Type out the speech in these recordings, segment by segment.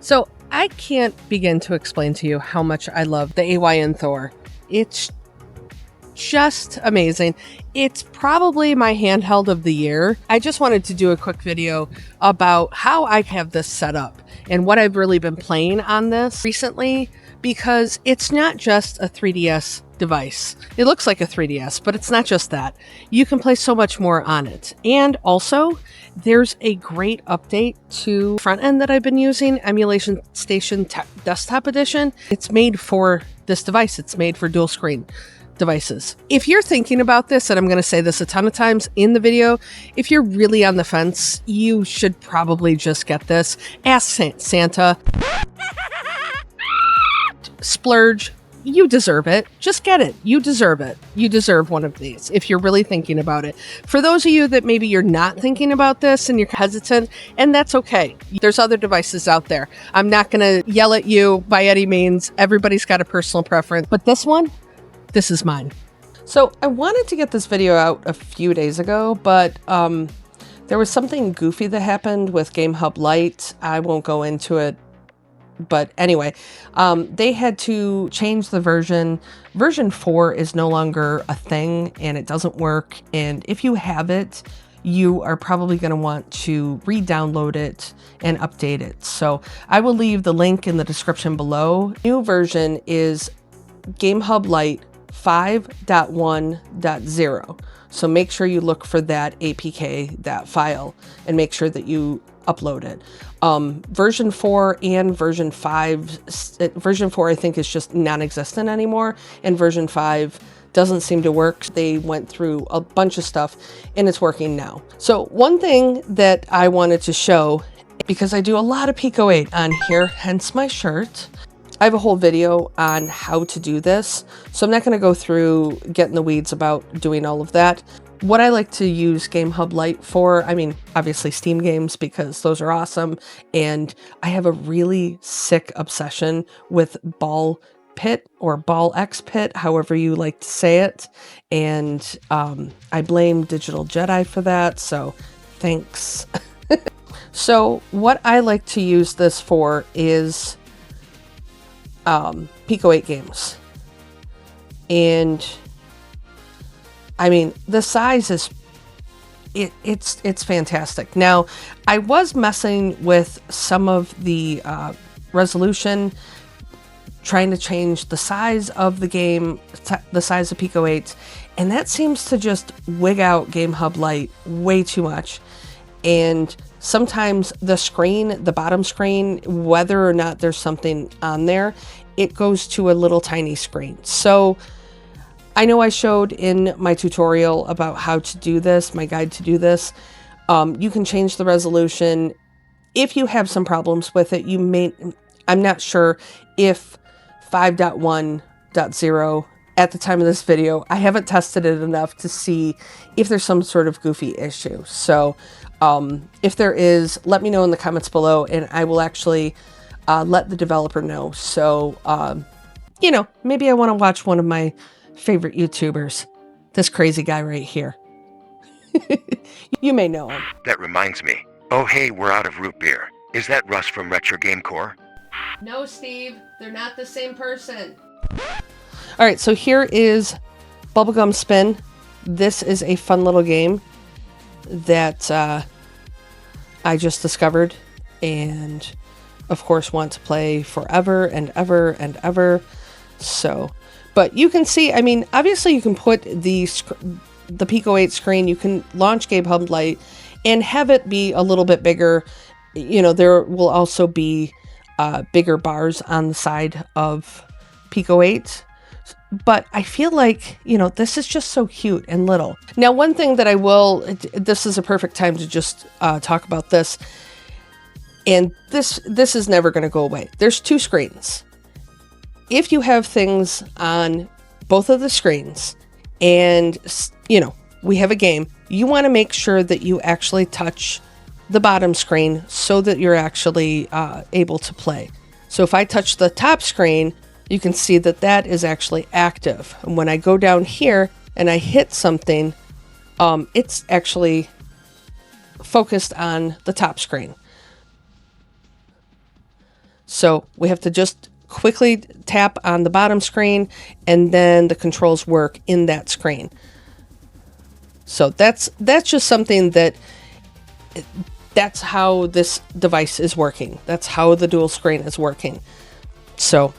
So I can't begin to explain to you how much I love the AYN Thor. It's just amazing. It's probably my handheld of the year. I just wanted to do a quick video about how I have this set up and what I've really been playing on this recently, because it's not just a 3DS device. It looks like a 3DS, but it's not just that. You can play so much more on it. And also, there's a great update to front end that I've been using, Emulation Station Desktop Edition. It's made for this device. It's made for dual screen devices. If you're thinking about this, and I'm going to say this a ton of times in the video, if you're really on the fence, you should probably just get this. Ask Santa. Splurge. You deserve it. Just get it. You deserve it. You deserve one of these if you're really thinking about it. For those of you that maybe you're not thinking about this and you're hesitant, and that's okay. There's other devices out there. I'm not going to yell at you by any means. Everybody's got a personal preference, but this one, this is mine. So I wanted to get this video out a few days ago, but there was something goofy that happened with GameHub Lite. I won't go into it. But anyway, they had to change the version. Version 4 is no longer a thing and it doesn't work. And if you have it, you are probably going to want to re-download it and update it. So I will leave the link in the description below. New version is GameHub Lite 5.1.0. So make sure you look for that APK, that file, and make sure that you upload it. Version 4 and version 5, version 4 I think is just non-existent anymore, and version 5 doesn't seem to work. They went through a bunch of stuff and it's working now. So one thing that I wanted to show, because I do a lot of Pico 8 on here, hence my shirt. I have a whole video on how to do this, so I'm not going to go through, get in the weeds about doing all of that. What I like to use GameHub Lite for, I mean, obviously Steam games, because those are awesome, and I have a really sick obsession with Ball Pit or Ball X Pit, however you like to say it, and I blame Digital Jedi for that, so thanks. So what I like to use this for is Pico 8 games. And I mean, the size is, it's fantastic. Now, I was messing with some of the resolution, trying to change the size of the game, the size of Pico 8, and that seems to just wig out GameHub Lite way too much. And sometimes the screen, the bottom screen, whether or not there's something on there, it goes to a little tiny screen. So I know I showed in my tutorial about how to do this, my guide to do this. You can change the resolution. If you have some problems with it, you may, I'm not sure if 5.1.0 at the time of this video, I haven't tested it enough to see if there's some sort of goofy issue. So if there is, let me know in the comments below and I will actually let the developer know. So, you know, maybe I want to watch one of my favorite YouTubers, this crazy guy right here. You may know him. That reminds me. Oh hey, we're out of root beer. Is that Russ from Retro Game Core? No, Steve, they're not the same person. All right, so here is Bubblegum Spin. This is a fun little game that I just discovered and of course want to play forever and ever and ever. So, but you can see, I mean, obviously you can put the Pico 8 screen, you can launch GameHub Lite and have it be a little bit bigger. You know, there will also be bigger bars on the side of Pico 8. But I feel like, you know, this is just so cute and little. Now, one thing that I will, this is a perfect time to just talk about this. And this is never going to go away. There's two screens. If you have things on both of the screens and, you know, we have a game, you want to make sure that you actually touch the bottom screen so that you're actually able to play. So if I touch the top screen, you can see that that is actually active. And when I go down here and I hit something, it's actually focused on the top screen. So we have to just quickly tap on the bottom screen, and then the controls work in that screen. So that's just something that's how this device is working. That's how the dual screen is working. So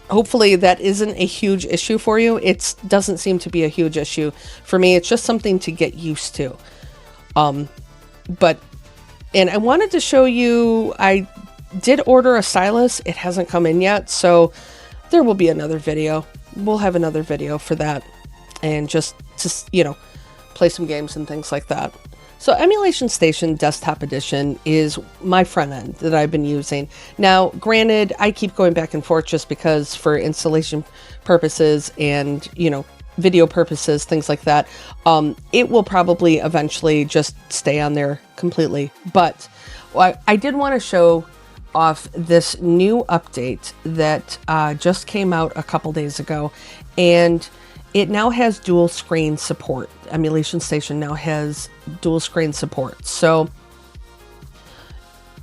hopefully that isn't a huge issue for you. It doesn't seem to be a huge issue for me. It's just something to get used to. And I wanted to show you, I did order a stylus. It hasn't come in yet, so there will be another video. We'll have another video for that, and just to, play some games and things like that. So Emulation Station Desktop Edition is my front end that I've been using. Now, granted, I keep going back and forth just because for installation purposes and, video purposes, things like that. It will probably eventually just stay on there completely. But I did want to show off this new update that just came out a couple days ago, and it now has dual screen support. Emulation Station now has dual screen support. So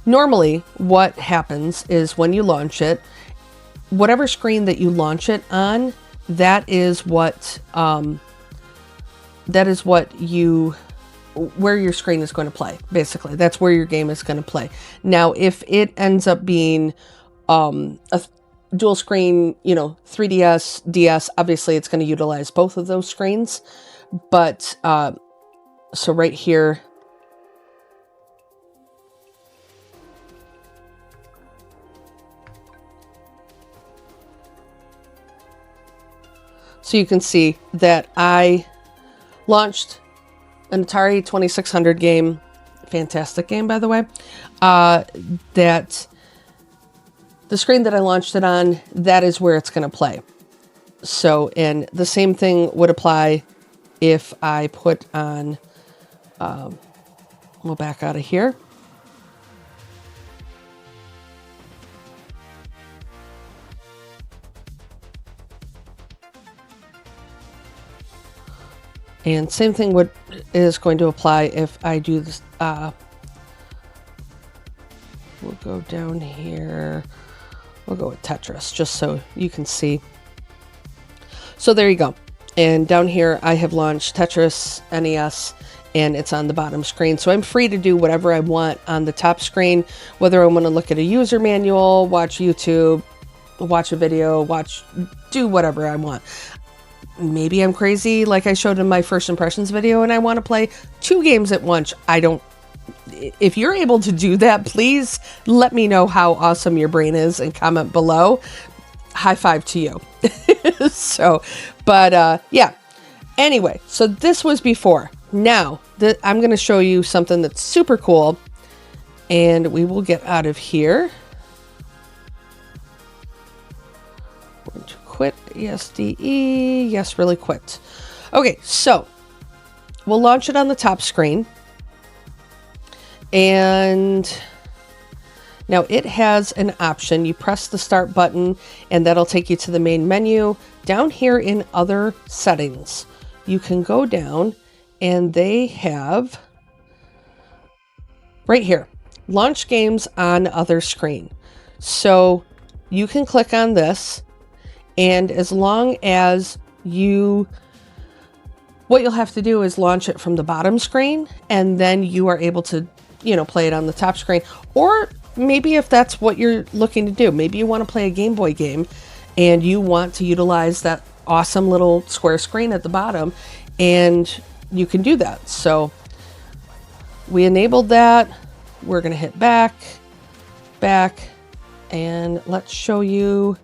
normally what happens is when you launch it, whatever screen that you launch it on, that is what where your screen is going to play. Basically, that's where your game is going to play. Now, if it ends up being a dual screen, 3DS, DS, obviously it's going to utilize both of those screens. But so right here, so you can see that I launched an Atari 2600 game, fantastic game, by the way, that the screen that I launched it on, that is where it's going to play. So, and the same thing would apply if I put on, we'll back out of here. And same thing is going to apply if I do this. We'll go down here. We'll go with Tetris, just so you can see. So there you go. And down here, I have launched Tetris NES, and it's on the bottom screen. So I'm free to do whatever I want on the top screen, whether I want to look at a user manual, watch YouTube, watch a video, do whatever I want. Maybe I'm crazy, like I showed in my first impressions video, and I want to play 2 games at once. If you're able to do that, please let me know how awesome your brain is and comment below. High five to you. Yeah. Anyway, so this was before. Now, I'm going to show you something that's super cool, and we will get out of here. Going to quit ESDE. Yes, really quit. Okay, so we'll launch it on the top screen. And now it has an option. You press the start button and that'll take you to the main menu. Down here in other settings, you can go down and they have right here, launch games on other screen. So you can click on this, and as long as what you'll have to do is launch it from the bottom screen, and then you are able to play it on the top screen. Or maybe if that's what you're looking to do, maybe you want to play a Game Boy game and you want to utilize that awesome little square screen at the bottom, and you can do that. So we enabled that. We're going to hit back, and let's show you.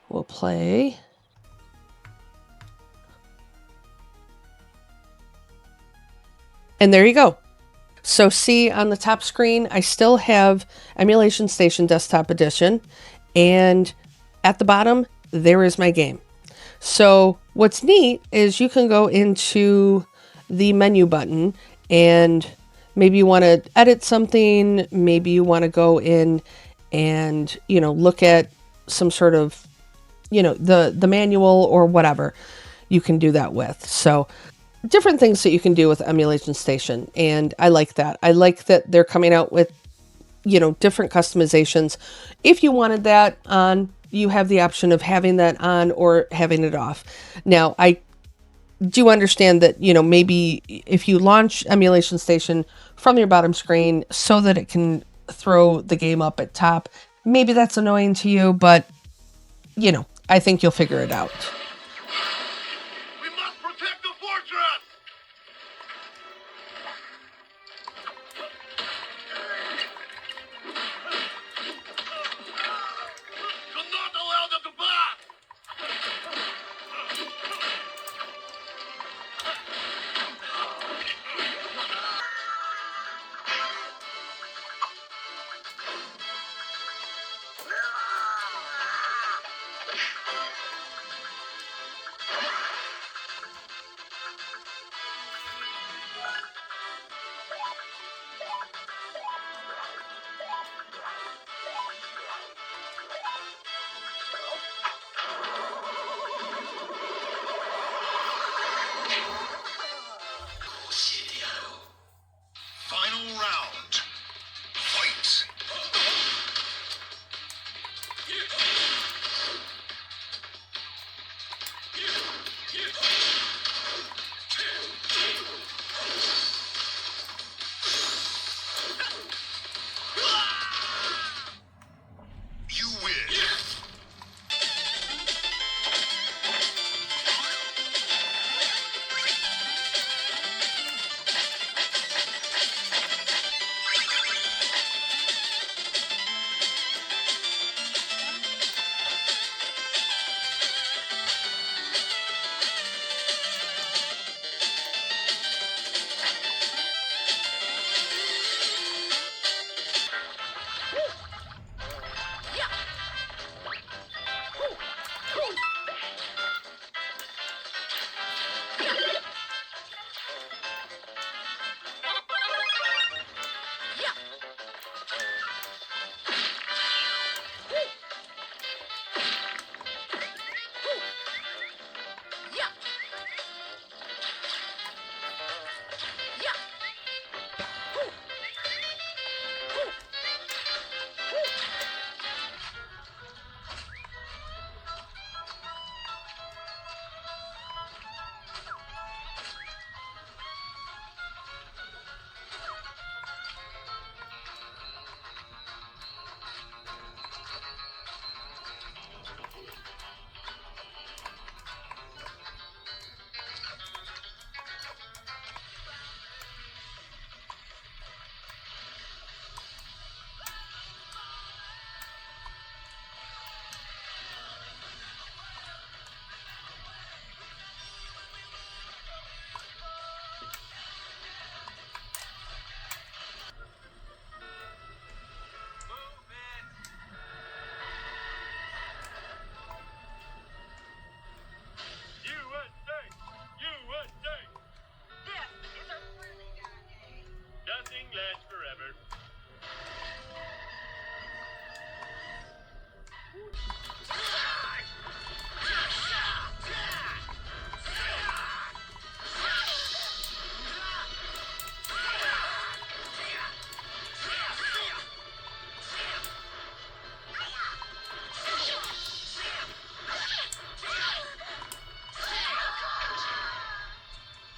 We'll play. And there you go. So see on the top screen, I still have Emulation Station Desktop Edition. And at the bottom, there is my game. So what's neat is you can go into the menu button, and maybe you want to edit something. Maybe you want to go in and, look at some sort of, the manual or whatever. You can do that with. So different things that you can do with Emulation Station, and I like that. I like that they're coming out with, you know, different customizations. If you wanted that on, you have the option of having that on or having it off. Now, I do understand that, you know, maybe if you launch Emulation Station from your bottom screen so that it can throw the game up at top, maybe that's annoying to you, but, you know, I think you'll figure it out. We must protect the fortress! Do not allow them to pass! Final round. Fight! You win. Nothing lasts forever.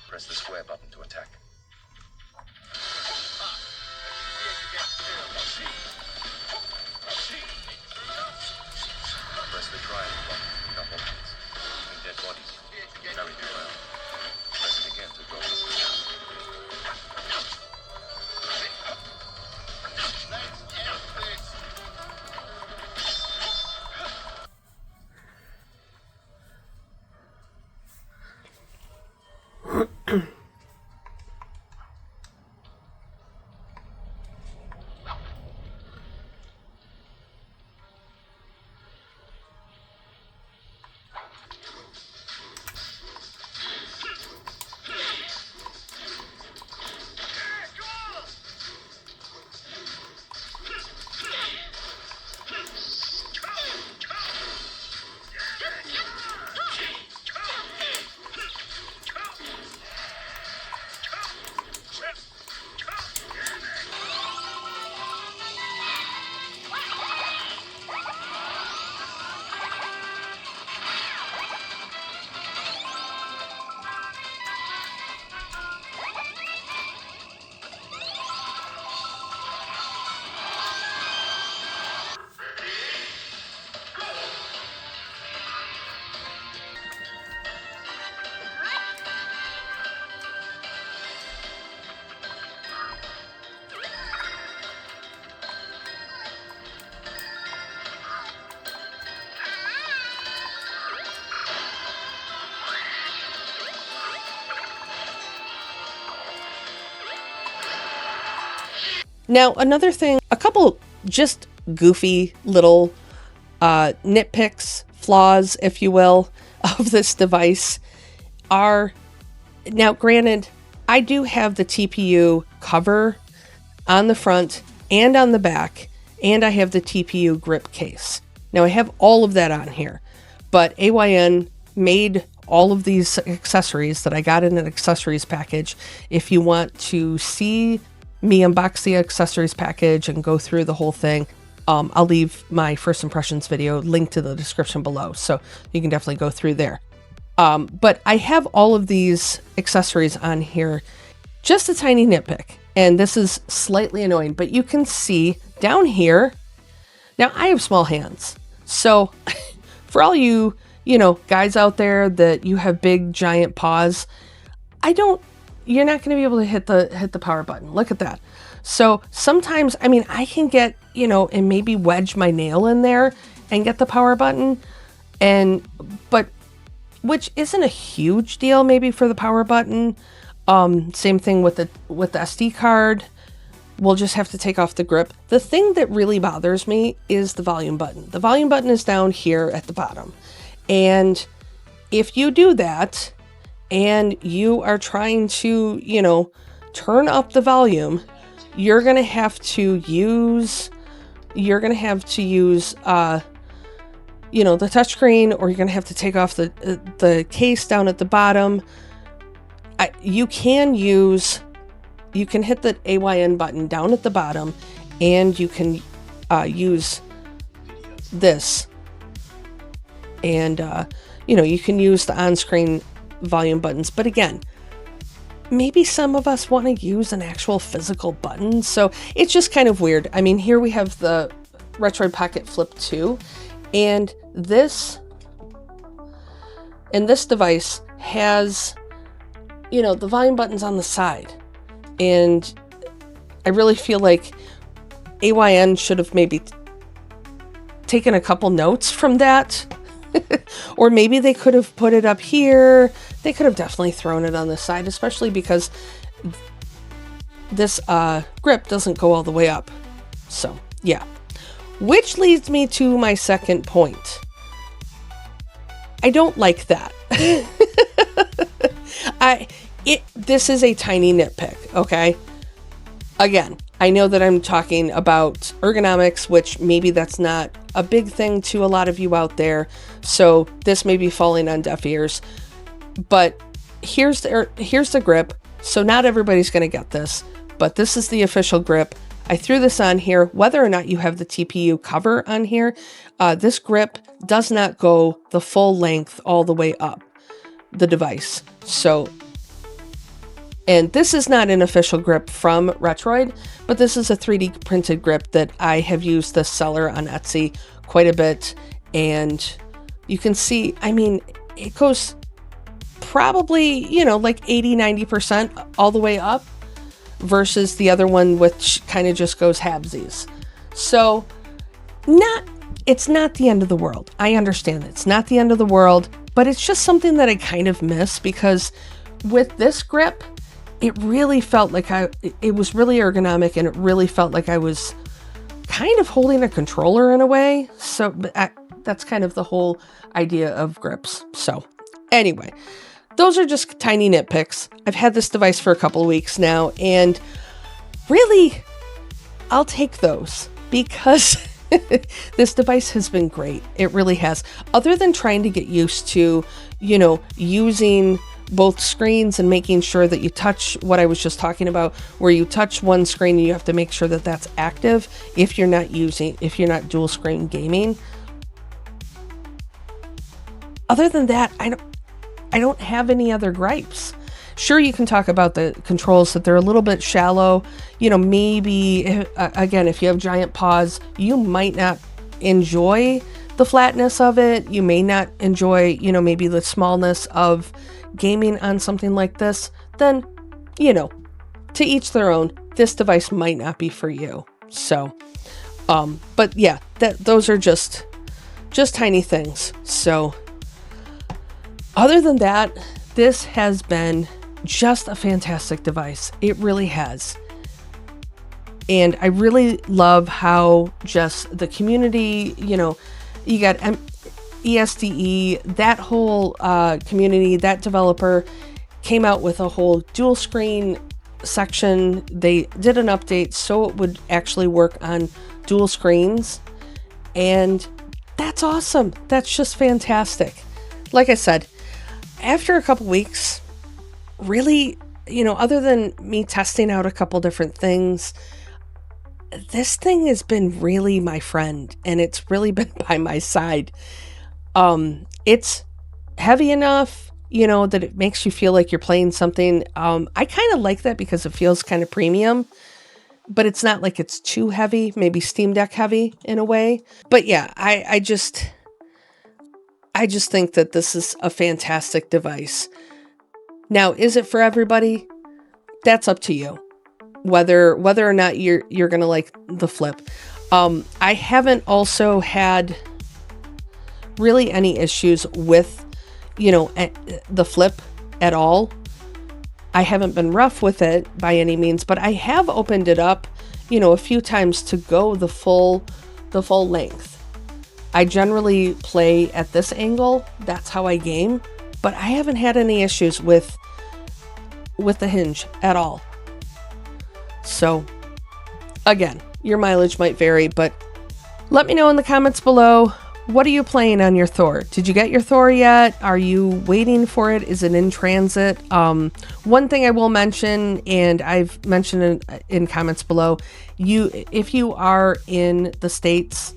Press the square button to attack. Press the triangle button to pick up objects, including dead bodies. Carry them around. Press it again to drop them. Now, another thing, a couple just goofy little nitpicks, flaws, if you will, of this device are, now granted, I do have the TPU cover on the front and on the back, and I have the TPU grip case. Now I have all of that on here, but AYN made all of these accessories that I got in an accessories package. If you want to see me unbox the accessories package and go through the whole thing, I'll leave my first impressions video linked to the description below, so you can definitely go through there. But I have all of these accessories on here. Just a tiny nitpick, and this is slightly annoying, but you can see down here, now I have small hands, so for all you guys out there that you have big giant paws, you're not going to be able to hit the power button. Look at that. So sometimes, I mean, I can get, and maybe wedge my nail in there and get the power button, but which isn't a huge deal maybe for the power button. Same thing with the SD card. We'll just have to take off the grip. The thing that really bothers me is the volume button. The volume button is down here at the bottom. And if you do that and you are trying to, turn up the volume, you're going to have to use the touchscreen, or you're going to have to take off the case down at the bottom. You can hit the AYN button down at the bottom, and you can use this, and you can use the on-screen volume buttons. But again, maybe some of us want to use an actual physical button, so it's just kind of weird. I mean, here we have the Retroid Pocket Flip 2, and this device has, the volume buttons on the side, and I really feel like AYN should have maybe taken a couple notes from that. Or maybe they could have put it up here. They could have definitely thrown it on the side, especially because this grip doesn't go all the way up. So, yeah. Which leads me to my second point. I don't like that. This is a tiny nitpick, okay? Again, I know that I'm talking about ergonomics, which maybe that's not a big thing to a lot of you out there, so this may be falling on deaf ears. But here's the grip. So not everybody's going to get this, but this is the official grip. I threw this on here. Whether or not you have the TPU cover on here, this grip does not go the full length all the way up the device. So, and this is not an official grip from Retroid, but this is a 3D printed grip that I have used this seller on Etsy quite a bit. And you can see, I mean, it goes probably, like 80-90% all the way up, versus the other one, which kind of just goes halvesies. So it's not the end of the world. I understand it's not the end of the world, but it's just something that I kind of miss, because with this grip, it really felt like it was really ergonomic, and it really felt like I was kind of holding a controller in a way. So that's kind of the whole idea of grips. So anyway, those are just tiny nitpicks. I've had this device for a couple of weeks now, and really, I'll take those, because this device has been great. It really has. Other than trying to get used to, using both screens and making sure that you touch what I was just talking about, where you touch one screen and you have to make sure that that's active if you're not dual screen gaming. Other than that, I don't have any other gripes. Sure, you can talk about the controls, that they're a little bit shallow. Maybe, again, if you have giant paws, you might not enjoy the flatness of it. You may not enjoy, maybe the smallness of gaming on something like this. Then, to each their own. This device might not be for you. So, but yeah, those are just tiny things. So, other than that, this has been just a fantastic device. It really has. And I really love how just the community, you know, you got ESDE, that whole community, that developer came out with a whole dual screen section. They did an update so it would actually work on dual screens. And that's awesome. That's just fantastic. Like I said, after a couple weeks, really, you know, other than me testing out a couple different things, this thing has been really my friend, and it's really been by my side. It's heavy enough, you know, that it makes you feel like you're playing something. I kind of like that because it feels kind of premium, but it's not like it's too heavy, maybe Steam Deck heavy in a way. But yeah, I just think that this is a fantastic device. Now, is it for everybody? That's up to you. Whether or not you're gonna like the Flip. I haven't also had really any issues with, you know, the Flip at all. I haven't been rough with it by any means, but I have opened it up, you know, a few times to go the full length. I generally play at this angle. That's how I game, but I haven't had any issues with the hinge at all. So again, your mileage might vary, but let me know in the comments below. What are you playing on your Thor? Did you get your Thor yet? Are you waiting for it? Is it in transit? One thing I will mention, and I've mentioned in comments below, if you are in the States,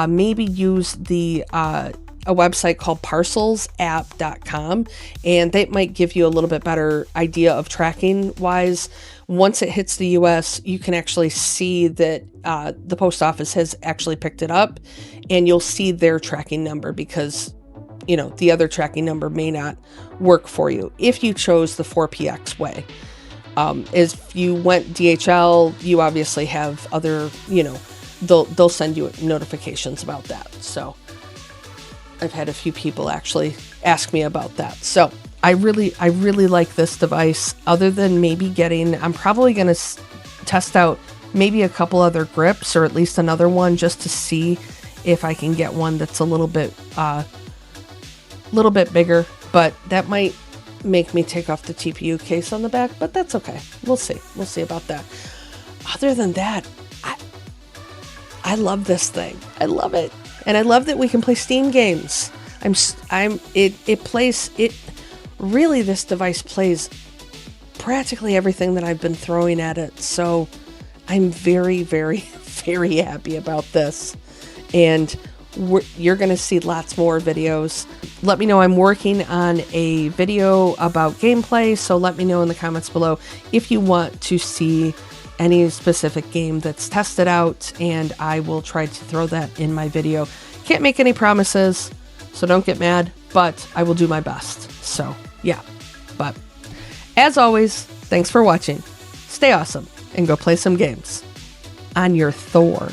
maybe use a website called parcelsapp.com, and they might give you a little bit better idea of tracking wise. Once it hits the US, you can actually see that the post office has actually picked it up, and you'll see their tracking number because, you know, the other tracking number may not work for you if you chose the 4PX way. If you went DHL, you obviously have other, you know, they'll send you notifications about that. So I've had a few people actually ask me about that. So I really like this device. Other than maybe I'm probably going to test out maybe a couple other grips, or at least another one, just to see if I can get one that's a little bit bigger. But that might make me take off the TPU case on the back, but that's okay. We'll see about that. Other than that, I love this thing. I love it. And I love that we can play Steam games. Really, this device plays practically everything that I've been throwing at it. So I'm very, very, very happy about this. And you're going to see lots more videos. Let me know. I'm working on a video about gameplay. So let me know in the comments below if you want to see any specific game that's tested out, and I will try to throw that in my video. Can't make any promises, so don't get mad, but I will do my best. So yeah, but as always, thanks for watching. Stay awesome and go play some games on your Thor.